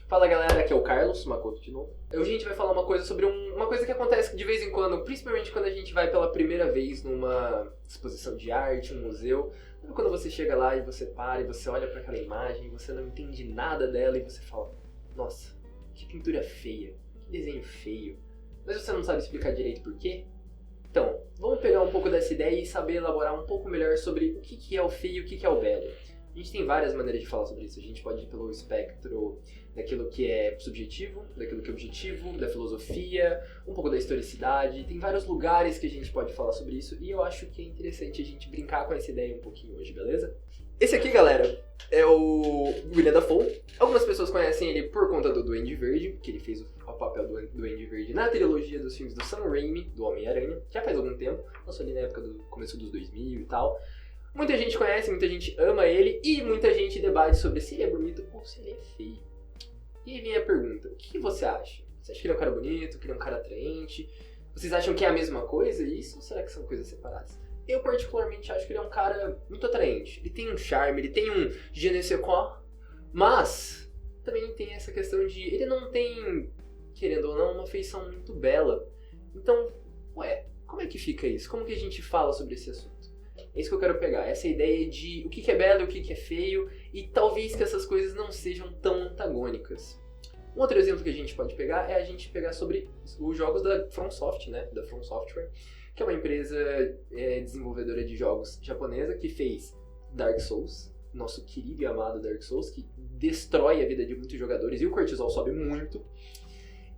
Fala galera, aqui é o Carlos Makoto de novo. Hoje a gente vai falar uma coisa sobre uma coisa que acontece de vez em quando, principalmente quando a gente vai pela primeira vez numa exposição de arte, um museu. Sabe quando você chega lá e você para e você olha para aquela imagem e você não entende nada dela e você fala: nossa, que pintura feia, que desenho feio. Mas você não sabe explicar direito por quê? Então, vamos pegar um pouco dessa ideia e saber elaborar um pouco melhor sobre o que é o feio e o que é o belo. A gente tem várias maneiras de falar sobre isso. A gente pode ir pelo espectro daquilo que é subjetivo, daquilo que é objetivo, da filosofia, um pouco da historicidade. Tem vários lugares que a gente pode falar sobre isso e eu acho que é interessante a gente brincar com essa ideia um pouquinho hoje, beleza? Esse aqui, galera, é o Willem Dafoe. Algumas pessoas conhecem ele por conta do Duende Verde, que ele fez o papel do Duende Verde na trilogia dos filmes do Sam Raimi, do Homem-Aranha, já faz algum tempo, lançou ali na época do começo dos 2000 e tal. Muita gente conhece, muita gente ama ele e muita gente debate sobre se ele é bonito ou se ele é feio. E aí vem a pergunta, o que você acha? Você acha que ele é um cara bonito, que ele é um cara atraente? Vocês acham que é a mesma coisa isso ou será que são coisas separadas? Eu particularmente acho que ele é um cara muito atraente. Ele tem um charme, ele tem um je ne sais quoi, mas também tem essa questão de ele não tem, querendo ou não, uma feição muito bela. Então, como é que fica isso? Como que a gente fala sobre esse assunto? É isso que eu quero pegar, essa ideia de o que é belo e o que é feio, e talvez que essas coisas não sejam tão antagônicas. Um outro exemplo que a gente pode pegar é a gente pegar sobre os jogos da FromSoft, né? Da From Software, que é uma empresa desenvolvedora de jogos japonesa que fez Dark Souls, nosso querido e amado Dark Souls, que destrói a vida de muitos jogadores e o cortisol sobe muito.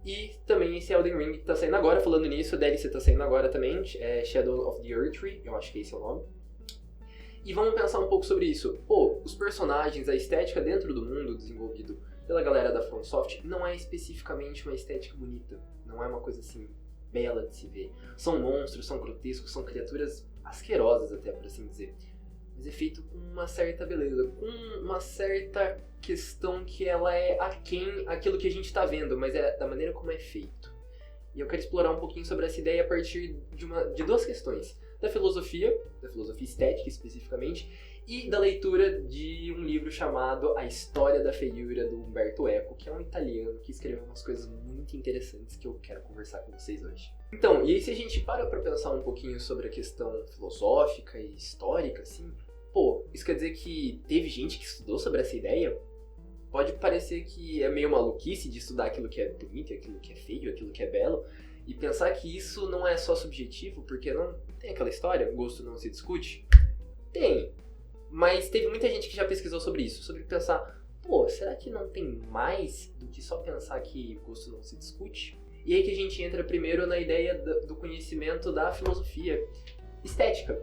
E também esse Elden Ring que tá saindo agora, falando nisso, a DLC tá saindo agora também, Shadow of the Erdtree, eu acho que esse é o nome. E vamos pensar um pouco sobre isso. Os personagens, a estética dentro do mundo desenvolvido pela galera da FromSoft não é especificamente uma estética bonita, não é uma coisa assim bela de se ver. São monstros, são grotescos, são criaturas asquerosas até, por assim dizer. Mas é feito com uma certa beleza, com uma certa questão que ela é aquém aquilo que a gente está vendo, mas é da maneira como é feito. E eu quero explorar um pouquinho sobre essa ideia a partir de duas questões. Da filosofia estética especificamente, e da leitura de um livro chamado A História da Feiura, do Umberto Eco, que é um italiano que escreveu umas coisas muito interessantes que eu quero conversar com vocês hoje. Então, e aí se a gente para pensar um pouquinho sobre a questão filosófica e histórica, assim, isso quer dizer que teve gente que estudou sobre essa ideia? Pode parecer que é meio maluquice de estudar aquilo que é bonito, aquilo que é feio, aquilo que é belo, e pensar que isso não é só subjetivo, porque não tem aquela história, gosto não se discute? Tem, mas teve muita gente que já pesquisou sobre isso, sobre pensar, será que não tem mais do que só pensar que gosto não se discute? E aí que a gente entra primeiro na ideia do conhecimento da filosofia estética.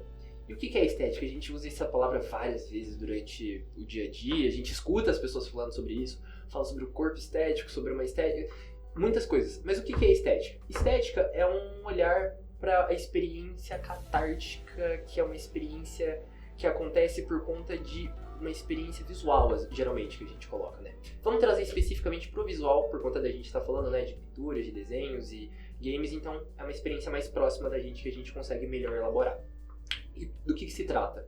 E o que é estética? A gente usa essa palavra várias vezes durante o dia a dia, a gente escuta as pessoas falando sobre isso, fala sobre o corpo estético, sobre uma estética, muitas coisas. Mas o que é estética? Estética é um olhar para a experiência catártica, que é uma experiência que acontece por conta de uma experiência visual, geralmente, que a gente coloca, né? Vamos trazer especificamente pro visual, por conta da gente estar falando, né, de pinturas, de desenhos e games, então é uma experiência mais próxima da gente que a gente consegue melhor elaborar. E do que se trata?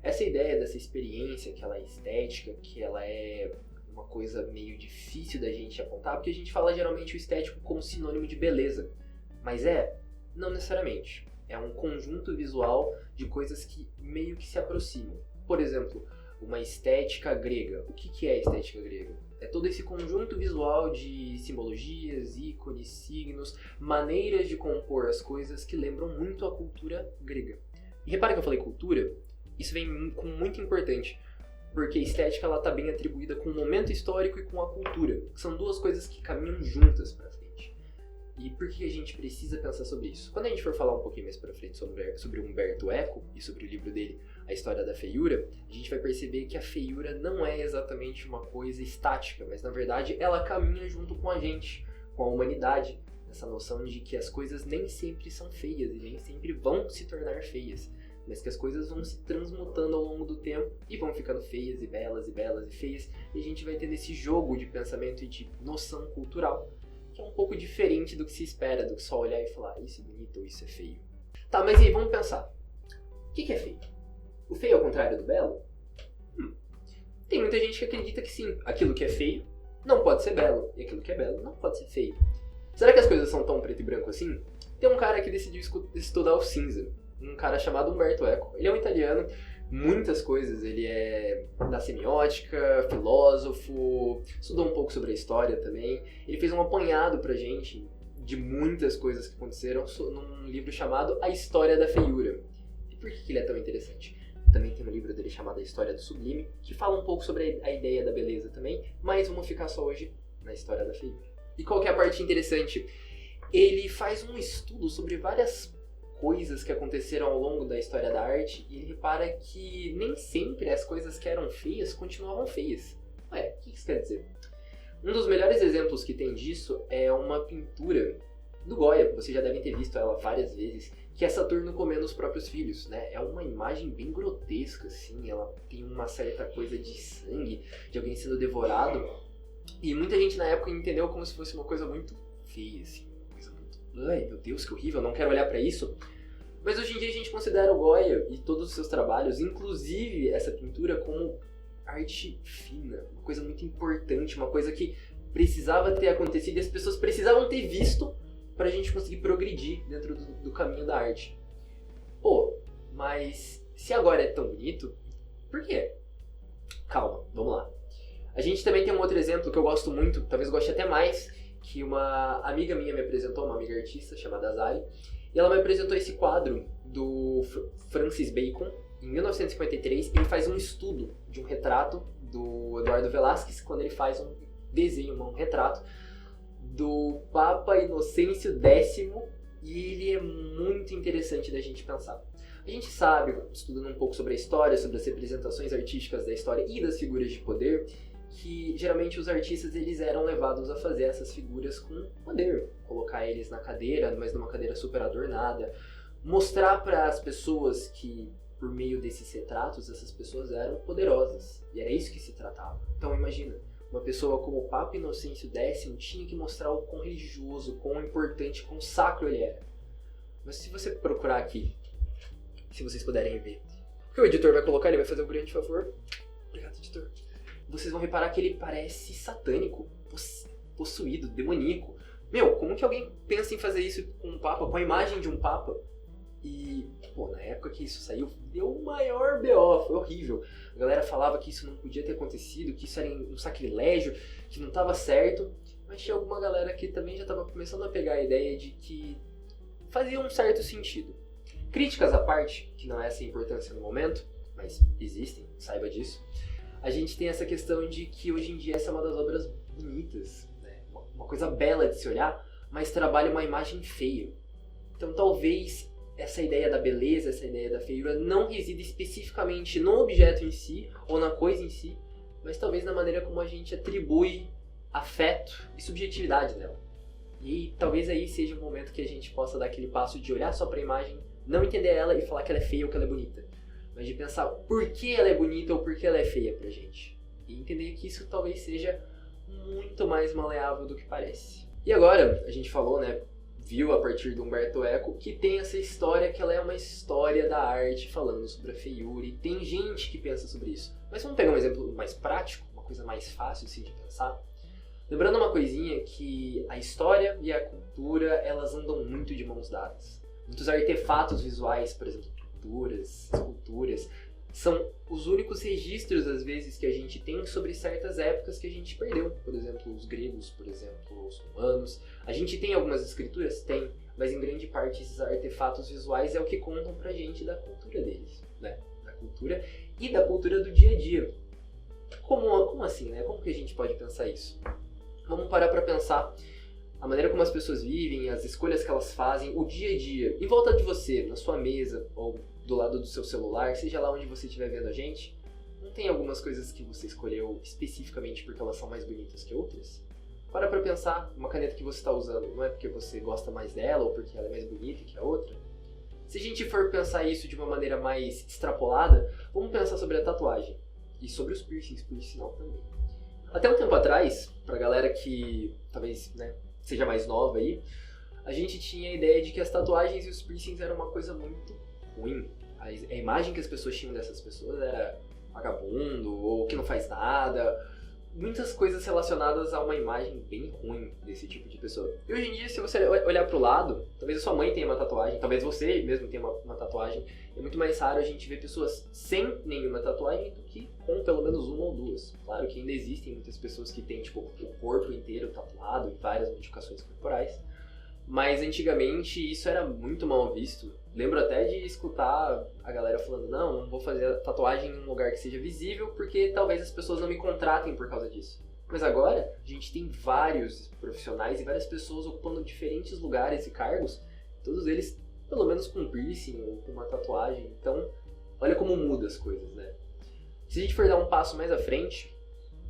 Essa ideia dessa experiência, que ela é estética, que ela é uma coisa meio difícil da gente apontar, porque a gente fala geralmente o estético como sinônimo de beleza, mas não necessariamente. É um conjunto visual de coisas que meio que se aproximam. Por exemplo, uma estética grega. O que é a estética grega? É todo esse conjunto visual de simbologias, ícones, signos, maneiras de compor as coisas que lembram muito a cultura grega. E repara que eu falei cultura, isso vem como muito importante, porque a estética está bem atribuída com o momento histórico e com a cultura, que são duas coisas que caminham juntas para frente. E por que a gente precisa pensar sobre isso? Quando a gente for falar um pouquinho mais para frente sobre o Umberto Eco e sobre o livro dele, A História da Feiura, a gente vai perceber que a feiura não é exatamente uma coisa estática, mas na verdade ela caminha junto com a gente, com a humanidade. Essa noção de que as coisas nem sempre são feias e nem sempre vão se tornar feias, mas que as coisas vão se transmutando ao longo do tempo e vão ficando feias e belas e feias, e a gente vai tendo esse jogo de pensamento e de noção cultural, que é um pouco diferente do que se espera, do que só olhar e falar isso é bonito ou isso é feio. Tá, mas e aí, vamos pensar. O que é feio? O feio é o contrário do belo? Tem muita gente que acredita que sim, aquilo que é feio não pode ser belo, e aquilo que é belo não pode ser feio. Será que as coisas são tão preto e branco assim? Tem um cara que decidiu estudar o cinza, um cara chamado Umberto Eco. Ele é um italiano, muitas coisas, ele é da semiótica, filósofo, estudou um pouco sobre a história também. Ele fez um apanhado pra gente de muitas coisas que aconteceram num livro chamado A História da Feiura. E por que ele é tão interessante? Também tem um livro dele chamado A História do Sublime, que fala um pouco sobre a ideia da beleza também, mas vamos ficar só hoje na história da feiura. E qual que é a parte interessante? Ele faz um estudo sobre várias coisas que aconteceram ao longo da história da arte e ele repara que nem sempre as coisas que eram feias continuavam feias. Ué, o que isso quer dizer? Um dos melhores exemplos que tem disso é uma pintura do Goya, vocês já devem ter visto ela várias vezes, que é Saturno comendo os próprios filhos, né? É uma imagem bem grotesca, assim, ela tem uma certa coisa de sangue, de alguém sendo devorado, e muita gente na época entendeu como se fosse uma coisa muito feia, assim, uma coisa muito... Ai, meu Deus, que horrível, não quero olhar pra isso. Mas hoje em dia a gente considera o Goya e todos os seus trabalhos, inclusive essa pintura, como arte fina, uma coisa muito importante, uma coisa que precisava ter acontecido e as pessoas precisavam ter visto pra gente conseguir progredir dentro do caminho da arte. Pô, mas se agora é tão bonito, por quê? Calma, vamos lá. A gente também tem um outro exemplo que eu gosto muito, talvez goste até mais, que uma amiga minha me apresentou, uma amiga artista chamada Azali, e ela me apresentou esse quadro do Francis Bacon, em 1953. Ele faz um estudo de um retrato do Eduardo Velázquez, quando ele faz um desenho, um retrato do Papa Inocêncio X, e ele é muito interessante da gente pensar. A gente sabe, estudando um pouco sobre a história, sobre as representações artísticas da história e das figuras de poder, que geralmente os artistas eles eram levados a fazer essas figuras com poder, colocar eles na cadeira, mas numa cadeira super adornada, mostrar para as pessoas que por meio desses retratos essas pessoas eram poderosas, e era isso que se tratava. Então imagina, uma pessoa como o Papa Inocêncio X tinha que mostrar o quão religioso, quão importante, quão sacro ele era. Mas se você procurar aqui, se vocês puderem ver, o que o editor vai colocar, ele vai fazer um grande favor. Obrigado, editor. Vocês vão reparar que ele parece satânico, possuído, demoníaco. Meu, como que alguém pensa em fazer isso com um papa, com a imagem de um papa? E, pô, na época que isso saiu, deu o maior BO, foi horrível. A galera falava que isso não podia ter acontecido, que isso era um sacrilégio, que não estava certo. Mas tinha alguma galera que também já estava começando a pegar a ideia de que fazia um certo sentido. Críticas à parte, que não é essa a importância no momento, mas existem, saiba disso. A gente tem essa questão de que hoje em dia essa é uma das obras bonitas, né? Uma coisa bela de se olhar, mas trabalha uma imagem feia. Então talvez essa ideia da beleza, essa ideia da feiura não resida especificamente no objeto em si, ou na coisa em si, mas talvez na maneira como a gente atribui afeto e subjetividade dela. E talvez aí seja um momento que a gente possa dar aquele passo de olhar só para a imagem, não entender ela e falar que ela é feia ou que ela é bonita, mas de pensar por que ela é bonita ou por que ela é feia pra gente. E entender que isso talvez seja muito mais maleável do que parece. E agora, a gente falou, né, viu a partir do Umberto Eco, que tem essa história que ela é uma história da arte falando sobre a feiura, e tem gente que pensa sobre isso. Mas vamos pegar um exemplo mais prático, uma coisa mais fácil assim, de pensar. Lembrando uma coisinha, que a história e a cultura, elas andam muito de mãos dadas. Muitos artefatos visuais, por exemplo, pinturas, esculturas, são os únicos registros, às vezes, que a gente tem sobre certas épocas que a gente perdeu. Por exemplo, os gregos, por exemplo, os romanos. A gente tem algumas escrituras? Tem, mas em grande parte esses artefatos visuais é o que contam pra gente da cultura deles, né? Da cultura e da cultura do dia a dia. Como assim, né? Como que a gente pode pensar isso? Vamos parar pra pensar a maneira como as pessoas vivem, as escolhas que elas fazem, o dia a dia, em volta de você, na sua mesa, ou do lado do seu celular, seja lá onde você estiver vendo a gente. Não tem algumas coisas que você escolheu especificamente porque elas são mais bonitas que outras? Para pra pensar, uma caneta que você está usando, não é porque você gosta mais dela ou porque ela é mais bonita que a outra? Se a gente for pensar isso de uma maneira mais extrapolada, vamos pensar sobre a tatuagem. E sobre os piercings, por sinal, também. Até um tempo atrás, pra galera que talvez, né, seja mais nova aí, a gente tinha a ideia de que as tatuagens e os piercings eram uma coisa muito ruim. A imagem que as pessoas tinham dessas pessoas era vagabundo, ou que não faz nada, muitas coisas relacionadas a uma imagem bem ruim desse tipo de pessoa. E hoje em dia, se você olhar pro lado, talvez a sua mãe tenha uma tatuagem, talvez você mesmo tenha uma tatuagem, é muito mais raro a gente ver pessoas sem nenhuma tatuagem do que com pelo menos uma ou duas. Claro que ainda existem muitas pessoas que têm tipo, o corpo inteiro tatuado e várias modificações corporais, mas antigamente isso era muito mal visto. Lembro até de escutar a galera falando, não vou fazer tatuagem em um lugar que seja visível porque talvez as pessoas não me contratem por causa disso. Mas agora a gente tem vários profissionais e várias pessoas ocupando diferentes lugares e cargos, todos eles pelo menos com piercing ou com uma tatuagem. Então, olha como muda as coisas, né? Se a gente for dar um passo mais à frente,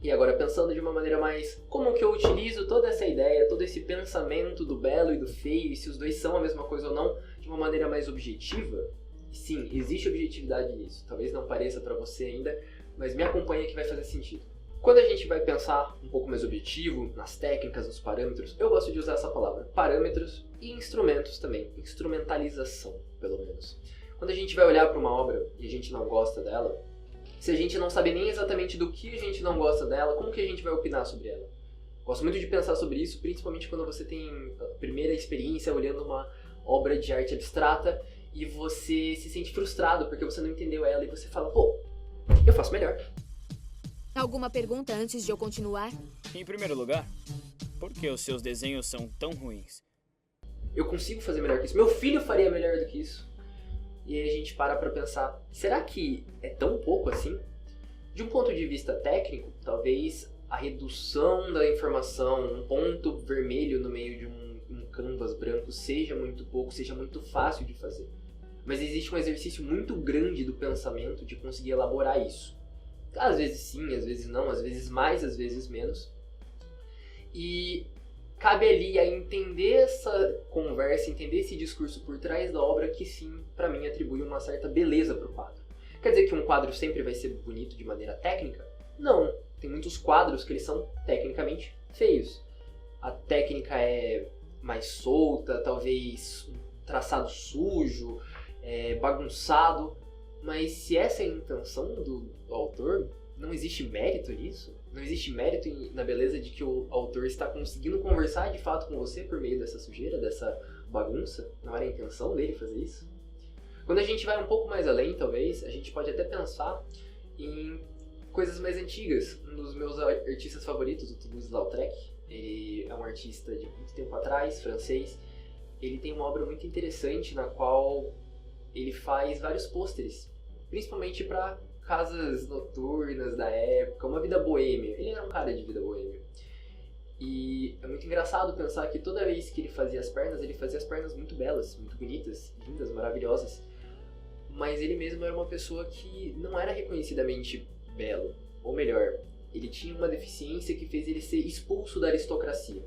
e agora pensando de uma maneira mais como que eu utilizo toda essa ideia, todo esse pensamento do belo e do feio, e se os dois são a mesma coisa ou não, de uma maneira mais objetiva, sim, existe objetividade nisso. Talvez não pareça pra você ainda, mas me acompanha que vai fazer sentido. Quando a gente vai pensar um pouco mais objetivo, nas técnicas, nos parâmetros, eu gosto de usar essa palavra, parâmetros e instrumentos também, instrumentalização, pelo menos. Quando a gente vai olhar para uma obra e a gente não gosta dela, se a gente não sabe nem exatamente do que a gente não gosta dela, como que a gente vai opinar sobre ela? Gosto muito de pensar sobre isso, principalmente quando você tem a primeira experiência olhando uma obra de arte abstrata e você se sente frustrado porque você não entendeu ela e você fala, pô, eu faço melhor. Alguma pergunta antes de eu continuar? Em primeiro lugar, por que os seus desenhos são tão ruins? Eu consigo fazer melhor que isso. Meu filho faria melhor do que isso. E aí a gente para pra pensar, será que é tão pouco assim? De um ponto de vista técnico, talvez a redução da informação, um ponto vermelho no meio de um canvas branco seja muito pouco, seja muito fácil de fazer. Mas existe um exercício muito grande do pensamento de conseguir elaborar isso. Às vezes sim, às vezes não, às vezes mais, às vezes menos. E cabe ali a entender essa conversa, entender esse discurso por trás da obra que sim, pra mim, atribui uma certa beleza pro quadro. Quer dizer que um quadro sempre vai ser bonito de maneira técnica? Não. Tem muitos quadros que eles são tecnicamente feios. A técnica é mais solta, talvez um traçado sujo, bagunçado. Mas se essa é a intenção do autor, não existe mérito nisso? Não existe mérito na beleza de que o autor está conseguindo conversar de fato com você por meio dessa sujeira, dessa bagunça? Não era a intenção dele fazer isso? Quando a gente vai um pouco mais além, talvez, a gente pode até pensar em coisas mais antigas. Um dos meus artistas favoritos, o Toulouse-Lautrec, ele é um artista de muito tempo atrás, francês. Ele tem uma obra muito interessante na qual ele faz vários pôsteres, principalmente para casas noturnas da época, uma vida boêmia. Ele era um cara de vida boêmia. E é muito engraçado pensar que toda vez que ele fazia as pernas muito belas, muito bonitas, lindas, maravilhosas. Mas ele mesmo era uma pessoa que não era reconhecidamente belo. Ou melhor, ele tinha uma deficiência que fez ele ser expulso da aristocracia.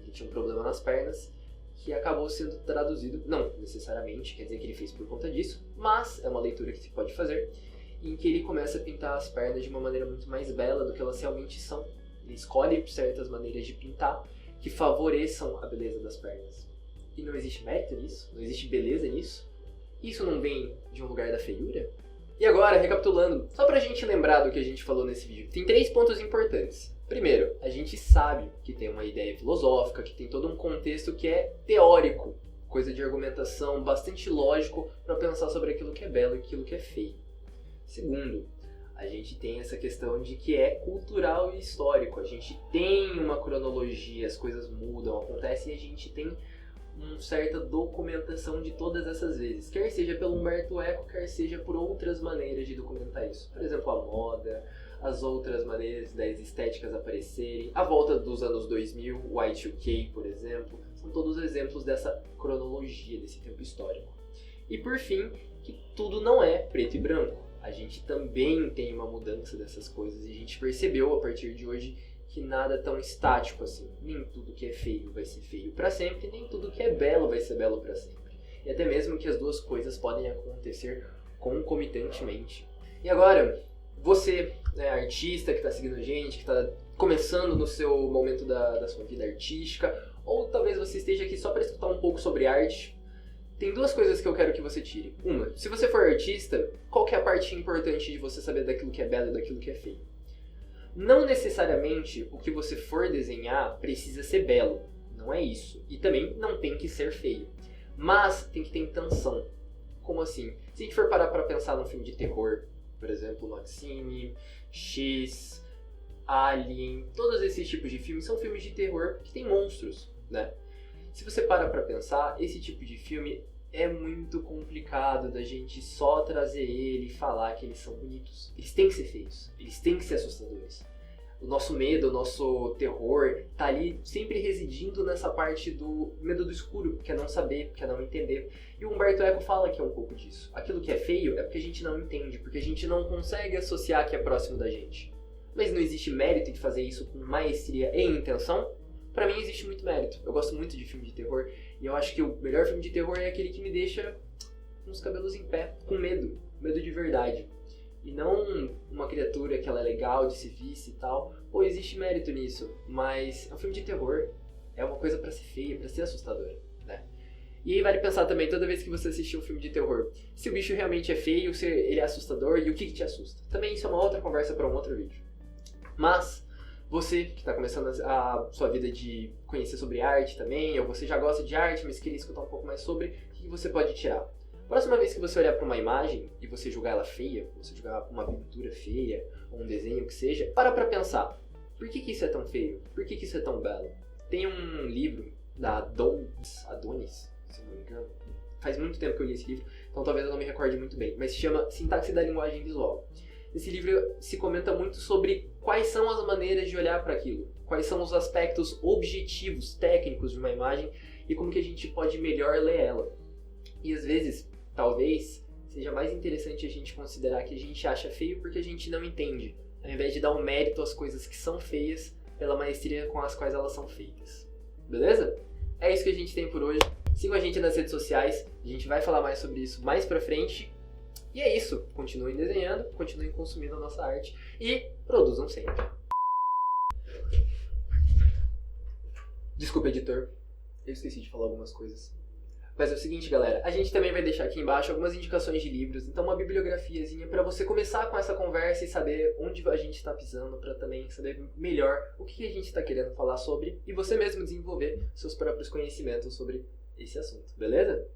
Ele tinha um problema nas pernas que acabou sendo traduzido, não necessariamente, quer dizer que ele fez por conta disso, mas é uma leitura que se pode fazer, em que ele começa a pintar as pernas de uma maneira muito mais bela do que elas realmente são. Ele escolhe certas maneiras de pintar que favoreçam a beleza das pernas. E não existe mérito nisso, não existe beleza nisso. Isso não vem de um lugar da feiura? E agora, recapitulando, só pra gente lembrar do que a gente falou nesse vídeo, tem 3 pontos importantes. Primeiro, a gente sabe que tem uma ideia filosófica, que tem todo um contexto que é teórico, coisa de argumentação, bastante lógico para pensar sobre aquilo que é belo e aquilo que é feio. Segundo, a gente tem essa questão de que é cultural e histórico. A gente tem uma cronologia, as coisas mudam, acontecem e a gente tem uma certa documentação de todas essas vezes. Quer seja pelo Humberto Eco, quer seja por outras maneiras de documentar isso. Por exemplo, a moda, as outras maneiras das estéticas aparecerem, a volta dos anos 2000, o Y2K, por exemplo, são todos exemplos dessa cronologia, desse tempo histórico. E por fim, que tudo não é preto e branco. A gente também tem uma mudança dessas coisas e a gente percebeu a partir de hoje que nada é tão estático assim. Nem tudo que é feio vai ser feio para sempre, nem tudo que é belo vai ser belo para sempre. E até mesmo que as duas coisas podem acontecer concomitantemente. E agora, você, né, artista que está seguindo a gente, que está começando no seu momento da sua vida artística, ou talvez você esteja aqui só para escutar um pouco sobre arte, tem 2 coisas que eu quero que você tire. Uma, se você for artista, qual que é a parte importante de você saber daquilo que é belo e daquilo que é feio? Não necessariamente o que você for desenhar precisa ser belo, não é isso. E também não tem que ser feio, mas tem que ter intenção. Como assim? Se a gente for parar para pensar num filme de terror, por exemplo, Maxine, X, Alien, todos esses tipos de filmes são filmes de terror que tem monstros, né? Se você para pra pensar, esse tipo de filme é muito complicado da gente só trazer ele e falar que eles são bonitos. Eles têm que ser feios, eles têm que ser assustadores. O nosso medo, o nosso terror tá ali sempre residindo nessa parte do medo do escuro, que é não saber, que é não entender. E o Umberto Eco fala que é um pouco disso. Aquilo que é feio é porque a gente não entende, porque a gente não consegue associar que é próximo da gente. Mas não existe mérito de fazer isso com maestria e intenção? Pra mim existe muito mérito. Eu gosto muito de filme de terror e eu acho que o melhor filme de terror é aquele que me deixa com os cabelos em pé, com medo de verdade. E não uma criatura que ela é legal de se visse e tal. Pô, existe mérito nisso, mas é um filme de terror. É uma coisa pra ser feia, pra ser assustadora, né? E aí vale pensar também, toda vez que você assistir um filme de terror, se o bicho realmente é feio, se ele é assustador e o que te assusta. Também isso é uma outra conversa pra um outro vídeo. Mas você que está começando a sua vida de conhecer sobre arte também, ou você já gosta de arte, mas queria escutar um pouco mais sobre, o que você pode tirar? Próxima vez que você olhar para uma imagem e você julgar ela feia, você julgar uma pintura feia, ou um desenho que seja, para pensar, por que isso é tão feio? Por que isso é tão belo? Tem um livro da Adonis, se não me engano, faz muito tempo que eu li esse livro, então talvez eu não me recorde muito bem, mas se chama Sintaxe da Linguagem Visual. Nesse livro se comenta muito sobre quais são as maneiras de olhar para aquilo, quais são os aspectos objetivos, técnicos de uma imagem e como que a gente pode melhor ler ela. E às vezes, talvez, seja mais interessante a gente considerar que a gente acha feio porque a gente não entende, ao invés de dar um mérito às coisas que são feias pela maestria com as quais elas são feitas. Beleza? É isso que a gente tem por hoje. Sigam a gente nas redes sociais, a gente vai falar mais sobre isso mais pra frente. E é isso, continuem desenhando, continuem consumindo a nossa arte e produzam sempre. Desculpa, editor, eu esqueci de falar algumas coisas. Mas é o seguinte, galera, a gente também vai deixar aqui embaixo algumas indicações de livros, então uma bibliografiazinha para você começar com essa conversa e saber onde a gente está pisando, para também saber melhor o que a gente está querendo falar sobre e você mesmo desenvolver seus próprios conhecimentos sobre esse assunto, beleza?